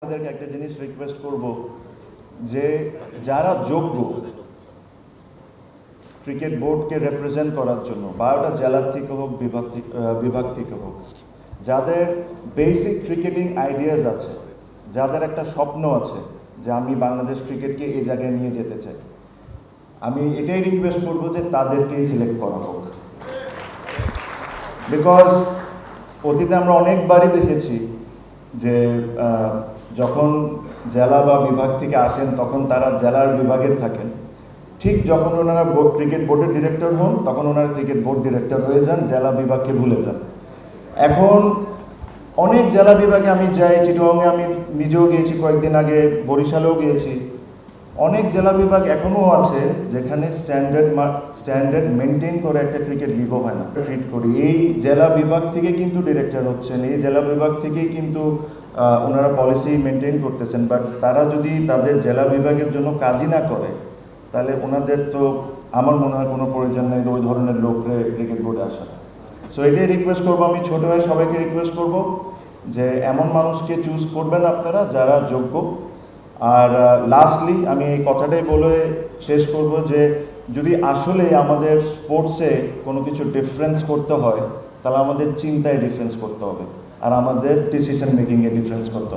আপনাদেরকে একটা জিনিস রিকোয়েস্ট করব যে যারা যোগ্য ক্রিকেট বোর্ডকে রিপ্রেজেন্ট করার জন্য বা ওটা জেলা থেকে হোক বিভাগ থেকে হোক, যাদের বেসিক ক্রিকেটিং আইডিয়াস আছে, যাদের একটা স্বপ্ন আছে যে আমি বাংলাদেশ ক্রিকেটকে এই জায়গায় নিয়ে যেতে চাই, আমি এটাই রিকোয়েস্ট করব যে তাদেরকেই সিলেক্ট করা হোক। বিকজ অতীতে আমরা অনেকবারই দেখেছি যে যখন জেলা বা বিভাগ থেকে আসেন তখন তারা জেলার বিভাগের থাকেন, ঠিক যখন ওনারা ক্রিকেট বোর্ডের ডিরেক্টর হন তখন ওনারা ক্রিকেট বোর্ড ডিরেক্টর হয়ে যান, জেলা বিভাগকে ভুলে যান। এখন অনেক জেলা বিভাগে আমি যাই, চিটগাঁয়ে আমি নিজেও গিয়েছি, কয়েকদিন আগে বরিশালেও গিয়েছি। অনেক জেলা বিভাগ এখনও আছে যেখানে স্ট্যান্ডার্ড মেনটেন করে একটা ক্রিকেট লিগও হয় না। ট্রিট করি এই জেলা বিভাগ থেকে কিন্তু ডিরেক্টর হচ্ছেন, এই জেলা বিভাগ থেকেই কিন্তু ওনারা পলিসি মেনটেন করতেছেন, বাট তারা যদি তাদের জেলা বিভাগের জন্য কাজই না করে তাহলে ওনাদের তো আমার মনে হয় কোনো প্রয়োজন নেই ওই ধরনের লোকরে ক্রিকেট বোর্ডে আসা। সো এটাই রিকোয়েস্ট করবো, আমি ছোট হয়ে সবাইকে রিকোয়েস্ট করব যে এমন মানুষকে চুজ করবেন আপনারা যারা যোগ্য। আর লাস্টলি আমি এই কথাটাই বলে শেষ করব যে যদি আসলে আমাদের স্পোর্টসে কোনো কিছু ডিফারেন্স করতে হয় তাহলে আমাদের চিন্তায় ডিফারেন্স করতে হবে আর আমাদের ডিসিশন মেকিংয়ে ডিফারেন্স করতে হবে।